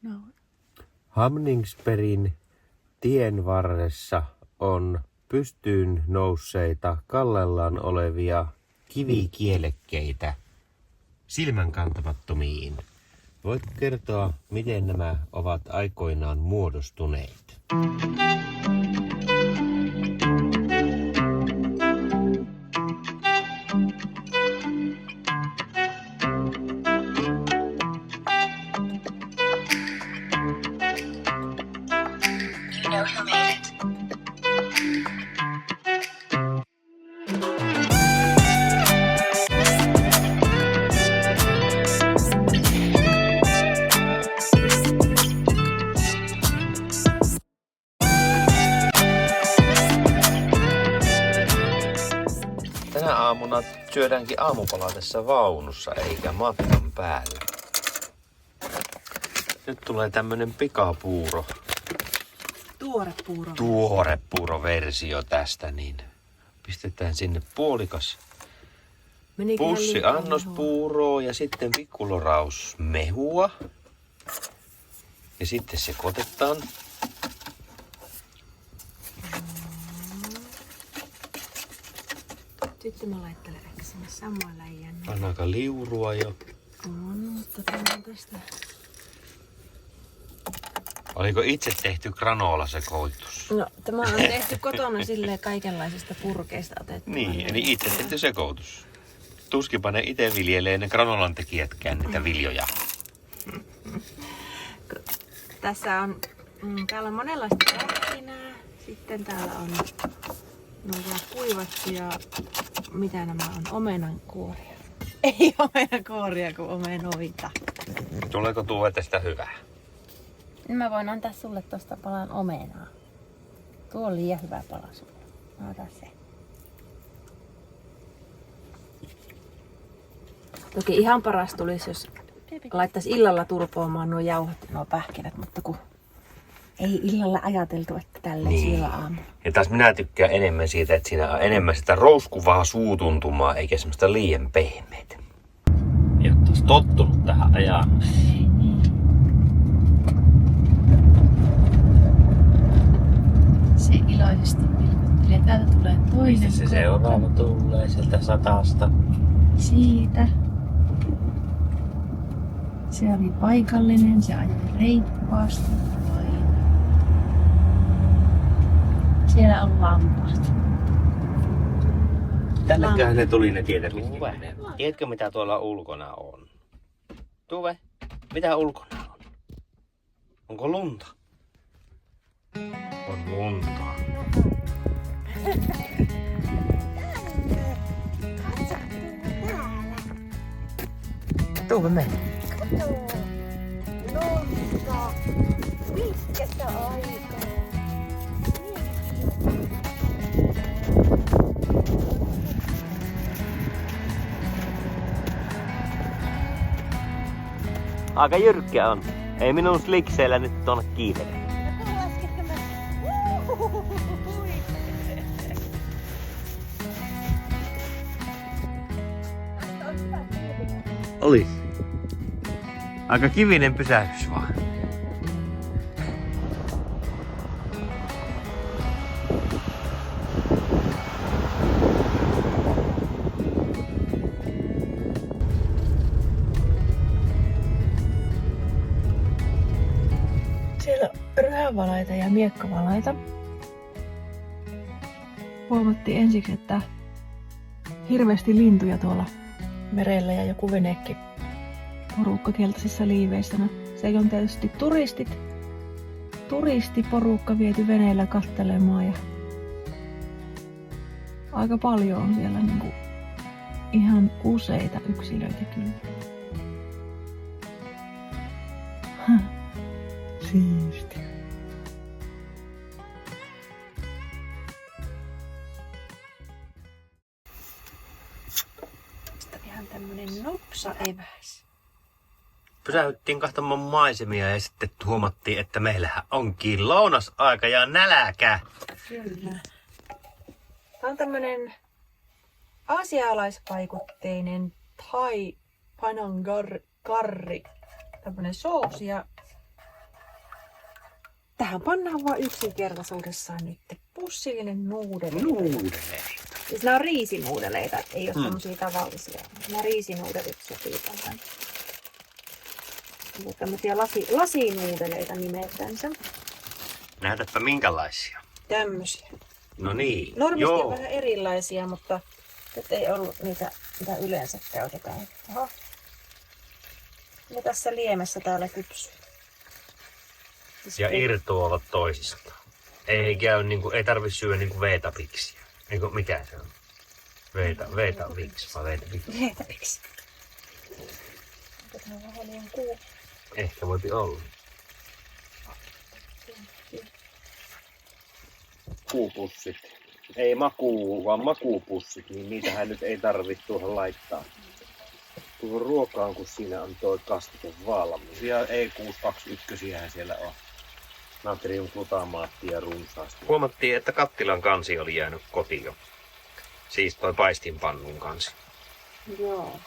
No. Hamningsperin tien varressa on pystyyn nousseita kallellaan olevia kivikielekkeitä silmänkantamattomiin. Voitko kertoa, miten nämä ovat aikoinaan muodostuneet? Tänä aamuna syödäänkin aamupala tässä vaunussa eikä matkan päällä. Nyt tulee tämmönen pikapuuro. Tuorepuuro-versio tästä, niin pistetään sinne puolikas pussi annospuuroa ja sitten pikkuloraus mehua. Ja sitten sekoitetaan. Sitten mä laittelen ehkä sinne samaan läjään. On aika liurua jo. On, mutta tämä tästä. Oliko itse tehty granolasekoitus? No, tämä on tehty kotona silleen kaikenlaisista purkeista otettu. Niin, eli itse tehty sekoitus. Tuskipa ne itse viljelee ne granolan tekijätkään niitä viljoja. Tässä on, täällä on monenlaista pähkinää. Sitten täällä on noita kuivattuja, mitä nämä on, omenankuoria. Ei omenankuoria, kun omenoita. Tuleeko tuo tästä hyvää? Mä voin antaa sulle tosta palan omenaa. Tuo on liian hyvä pala sulle. Mä otan se. Toki ihan paras tulisi, jos laittaisi illalla turpoamaan nuo jauhot ja nuo pähkinät, mutta kun ei illalla ajateltu, että tälleen siellä aamulla. Ja taas minä tykkään enemmän siitä, että siinä on enemmän sitä rouskuvaa suutuntumaa, eikä semmoista liian pehmeitä. Ja taas tottunut tähän ajaan. Se iloisesti vilkuttelee. Täältä tulee toinen. Mistä se seuraava tulee sieltä satasta? Siitä. Se oli paikallinen, se ajoi reippaasti. Siellä on lampaat. Tänneköhän ne tuli, ne tiedät mitkä. Tiedätkö mitä tuolla ulkona on? Tuve, mitä ulkona on? Onko lunta? On lunta. Tuve mene. Lunta. Pitkästä aikaa. Aika jyrkkä on. Ei minun slikseillä nyt tuonne kiitele. Oli. Aika kivinen pysähdys vaan. Siellä on ryhävalaita ja miekkavalaita. Huomattiin ensiksi, että hirveästi lintuja tuolla merellä ja joku venekin porukka keltaisissa liiveissä. No, se on tietysti turistiporukka viety veneellä katselemaan ja aika paljon on siellä niinku ihan useita yksilöitä kyllä. Siistiä. Sitten ihan tämmönen nopsa eväs. Pysähyttiin katsomaan maisemia ja sitten huomattiin, että meillähän onkin lounasaika ja näläkä. Kyllä. Tämä on tämmönen aasialaisvaikutteinen Thai Panang curry. Tämmönen soosi ja Tähän pannaan vaan yksinkertaisuudessaan nyt pussillinen nuudeli. Nuudeleita. Siis nämä on riisinuudeleita, ei ole semmosia tavallisia. Nämä riisinuudelit sopii tähän. Tämmöisiä lasinuudeleita nimeltänsä. Näytäpä minkälaisia. Tämmöisiä. No niin. Normisti on vähän erilaisia, mutta nyt ei ollut niitä, mitä yleensä käytetään. Oho. Ne tässä liemessä täällä kypsyy. Ja irtoavat toisistaan. Ei käy niinku, ei tarvitse syödä niinku veetapiksiä. Eikö mikä se on? Veetapiksi vai veetapiksi? Veetapiksi. Onko tämä vähän liian kuuma? Ehkä voipi olla. Makuupussit. Ei makuu, vaan makuupussit, niin niitähän nyt ei tarvitse tuohon laittaa. Tuohon ruokaan, kun siinä on tuo kastike valmis. Ja E621 siellä on. Natriumglutamaattia runsaasti. Huomattiin, että kattilan kansi oli jäänyt kotiin. Siis toi paistinpannun kansi. Joo.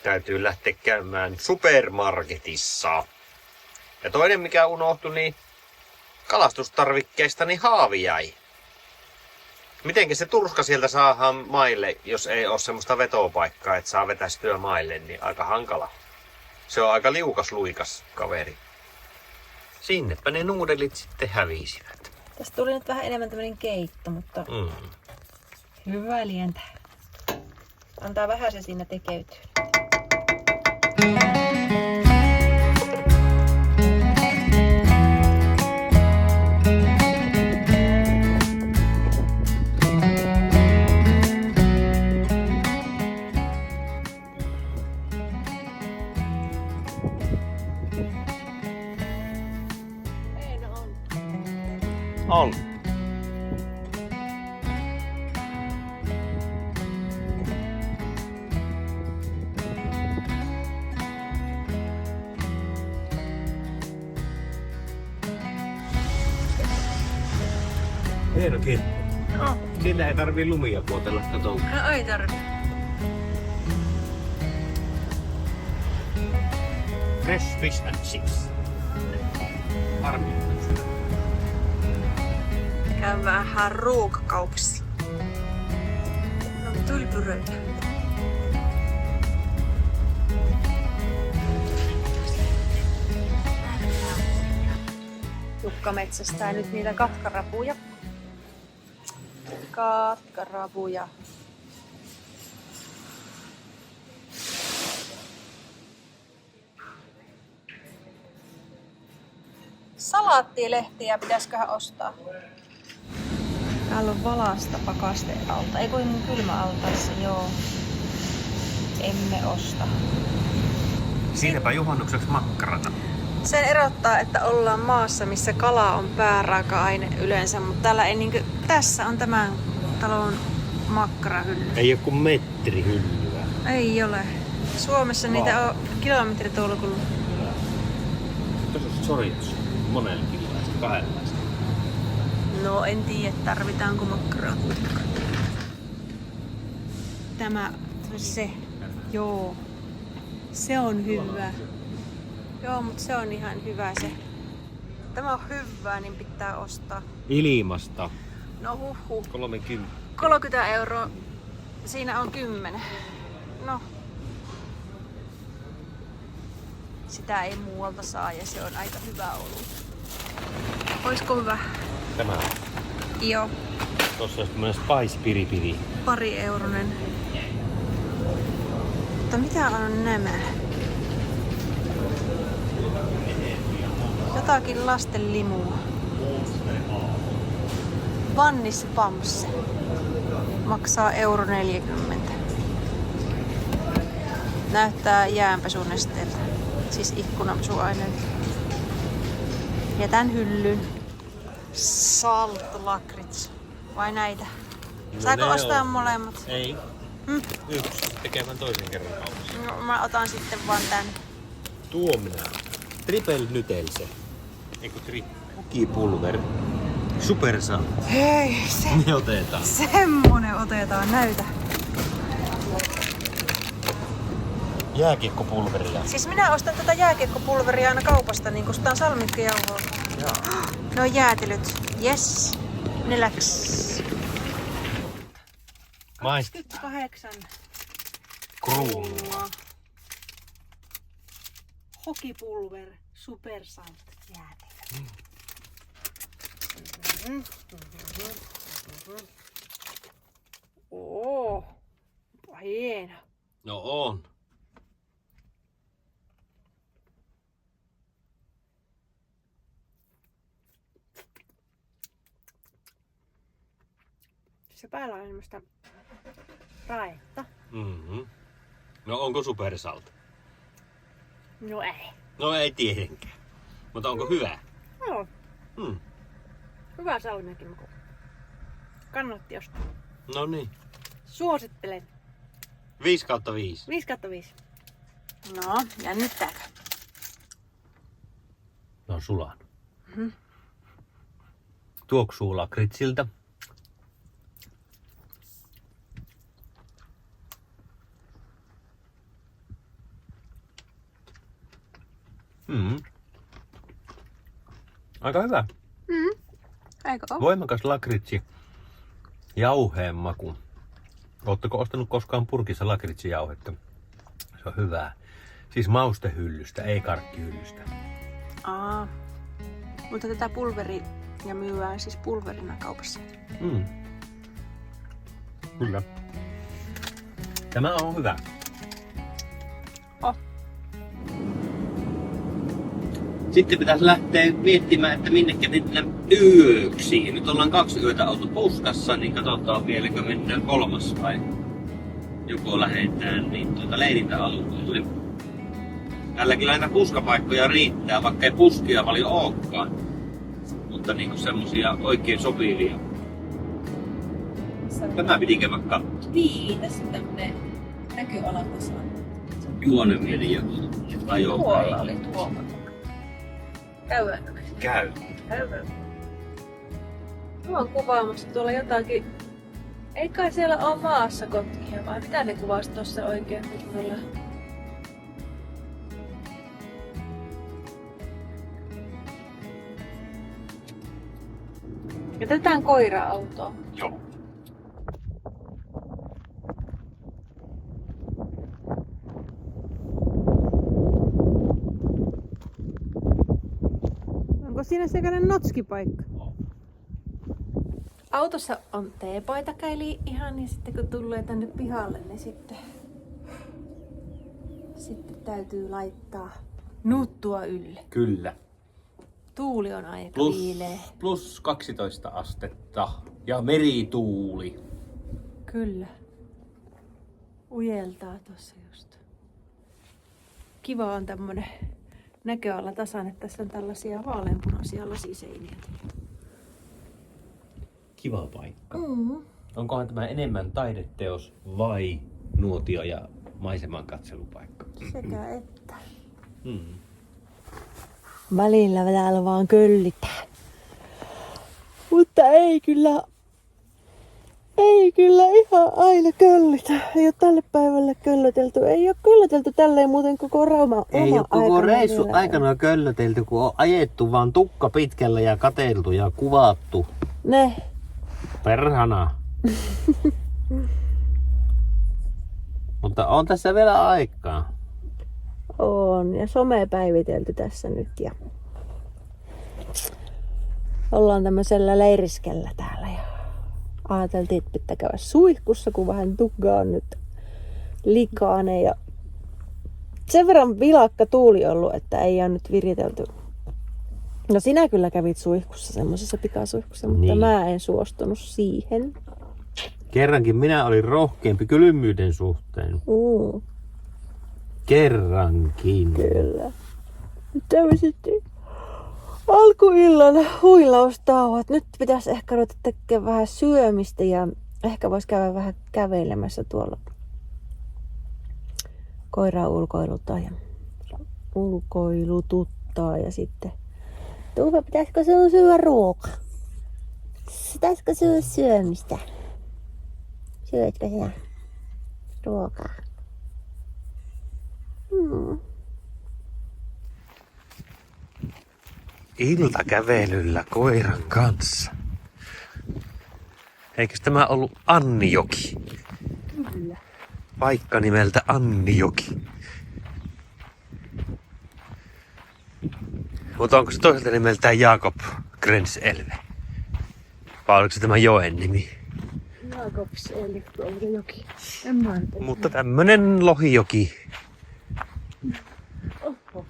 Täytyy lähteä käymään supermarketissa. Ja toinen mikä unohtui, niin kalastustarvikkeista niin haavi jäi. Mitenkä se turska sieltä saadaan maille, jos ei ole semmoista vetopaikkaa, että saa vetästyä maille, niin aika hankala. Se on aika liukas luikas kaveri. Sinnepä ne nuudelit sitten hävisivät. Tästä tuli nyt vähän enemmän tämmönen keitto, mutta hyvä lientä. Antaa vähän se siinä tekeytyä. On. Hieno kirkko. No. Sillä ei tarvii lumia puotella, kato. No ei tarvi. Fresh fish and chips. Harmi. Käyn vähän ruokakaupassa. No tulipuröitä. Jukka metsästää nyt niitä katkarapuja. Katkarapuja. Salaattilehtiä pitäisiköhän ostaa? Täällä on valasta pakastealta. Ei kuin kylmäaltaissa, joo. Emme osta. Siinäpä juhannukseksi makkarata. Sen erottaa, että ollaan maassa, missä kala on pääraaka-aine yleensä, mutta täällä ei niinkö... Tässä on tämän talon makkarahylly. Ei ole kuin metri hyllyä. Ei ole. Suomessa niitä on kilometritolkulla. Tässä on sorjus. Monella kiloista, kahdenlaista. No en tiedä, tarvitaanko makkaraa kuitenkaan. Tämä, se, joo. Se on hyvä. Joo, mutta se on ihan hyvä se. Tämä on hyvää, niin pitää ostaa. Ilmasta. No huhhuh. 30. 30 €. Siinä on 10. No. Sitä ei muualta saa ja se on aika hyvä ollut. Oisko hyvä? Tämä on. Joo. Tossa olisi tämmönen spice piripiri. 2 €. Mutta mitä on nämä? Jotakin lasten limua. Vannis Pamse. Maksaa 1,40 €. Näyttää jäänpesunesteeltä. Siis ikkunanpesuaineelta. Jätän hyllyn. Salt lakrits. Vai näitä? No Saako ne ostaa on. molemmat? Ei. Yksi tekemään toisen kerran kaupassa. No, mä otan sitten vaan tän. Tuo minä. Triple Nytelse. Eiku Kukipulver. Supersalt. Hei, se. Ne otetaan. Semmonen otetaan, näytä. Jääkiekkopulveria. Siis minä ostan tätä jääkiekkopulveria aina kaupasta, niin kun sitä on salmikkajauhoa. No jäätelöt. Yes. Ne läks. 28 Kruunua. Hokipulver Supersalt jäätelö. Oo. Hieno. No on. Se päällä on semmoista raetta. Mm-hmm. No onko supersalt? No ei. No ei tietenkään. Mutta onko hyvä? Joo. Mm. Hyvä salmiakin maku. Kannatti ostaa. No niin. Suosittelen. 5/5. 5/5. No, jännittääkö? No sulan. Tuoksuu lakritsilta. Aika hyvä. Eikö ole? Voimakas lakritsi. Jauheen maku. Ootteko ostanut koskaan purkissa lakritsijauhetta? Se on hyvää. Siis maustehyllystä, ei karkkihyllystä. Mutta tätä pulveri ja myyään siis pulverina kaupassa. Kyllä. Tämä on hyvä. Sitten pitäisi lähteä miettimään, että minnekä mennään yöksi. Nyt ollaan 2 yötä oltu puskassa, niin katsotaan vieläkö mennään 3. vai joko lähdetään niin leirintäalueelle. Tälläkin näitä puskapaikkoja riittää, vaikka ei puskia paljon olekaan. Mutta niinku semmosia oikein sopivia. Tämä piti käydä katsomaan. Niin, tässä on tämmönen näköalataso. Juonemieli joku. Tuolla oli tuolla. Käydäänkö? Käy. Käydään. Mä oon kuvaamassa tuolla jotakin. Ei kai siellä oo maassa kotkia, vai mitä ne kuvasi tossa oikein kunnolla? Jätetään koira-autoon. Joo. Onko siinä sellainen notskipaikka? Autossa on teepaitakeli ihan, niin sitten kun tulee tänne pihalle, niin sitten täytyy laittaa nuttua ylle. Kyllä. Tuuli on aika viileä. Plus 12 astetta ja merituuli. Kyllä. Ujeltaa tossa just. Kiva on tämmönen näköala tasan, että tässä on tällaisia vaaleanpunaisia lasiseiniä. Kiva paikka. Onkohan tämä enemmän taideteos vai nuotio- ja maiseman katselupaikka? Sekä että. Mm. Välillä täällä vaan köllitään. Mutta ei kyllä ihan aina köllitä. Ei ole tälle päivälle köllötelty. Ei ole köllötelty tälleen muuten koko oma Ei ole koko reissu vielä. aikana köllötelty, kun on ajettu vaan tukka pitkällä ja kateltu ja kuvattu. Ne. Perhana. Mutta on tässä vielä aikaa. On. Ja some päivitelty tässä nyt. Ja ollaan tämmöisellä leiriskellä täällä. Ja ajateltiin, että pitää käydä suihkussa, kun vähän tukka on nyt likainen. Ja sen verran vilakka tuuli ollut, että ei ole nyt viritelty. No sinä kyllä kävit suihkussa, semmoisessa pikasuihkussa, mutta Niin. mä en suostunut siihen. Kerrankin minä olin rohkeampi kylmyyden suhteen. Kerrankin. Kyllä. Nyt tämmöiset alkuillan huilaustauot. Nyt pitäisi ehkä ruveta tekemään vähän syömistä ja ehkä vois käydä vähän kävelemässä tuolla koiraa ulkoilututtaa ja sitten Tuuva, pitäisikö sinun syödä ruokaa? Pitäisikö syödä syömistä? Syötkö sinä ruokaa? Iltakävelyllä koiran kanssa. Eikös tämä ollut Annijoki? Kyllä. Paikka nimeltä Annijoki. Mutta onko se toiselta nimeltään Jakob Grenselve? Vai oliko se tämä joen nimi? Jakobselvi, onko joki? En mä tiedä. Mutta tämmönen lohijoki. Oho.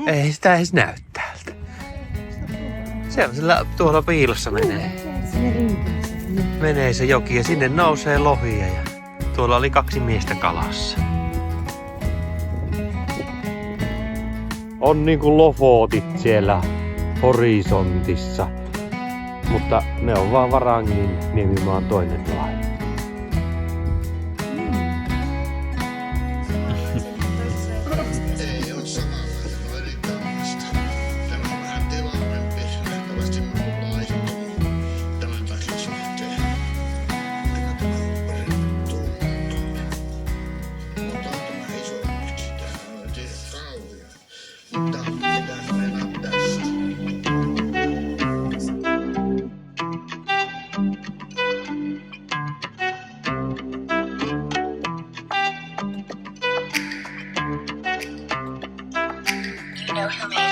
Ei sitä edes näy täältä. Se on sillä tuolla piilossa menee. Sinne rinteeseen. Menee se joki ja sinne nousee lohia ja tuolla oli 2 miestä kalassa. On niinku lofootit siellä horisontissa, mutta ne on vaan Varangin Niemimaan toinen laji. Ei ole samanlainen, no eri tämmöistä. Tämä on vähän telavempi, nähtävästi mulla laihtunut. Tämän takia se lähtee. Tämä tuntuu. Mutta on tämä isompikin. Tämä on tiedä kauhia. Mutta pitäisi mennä tästä. You know who made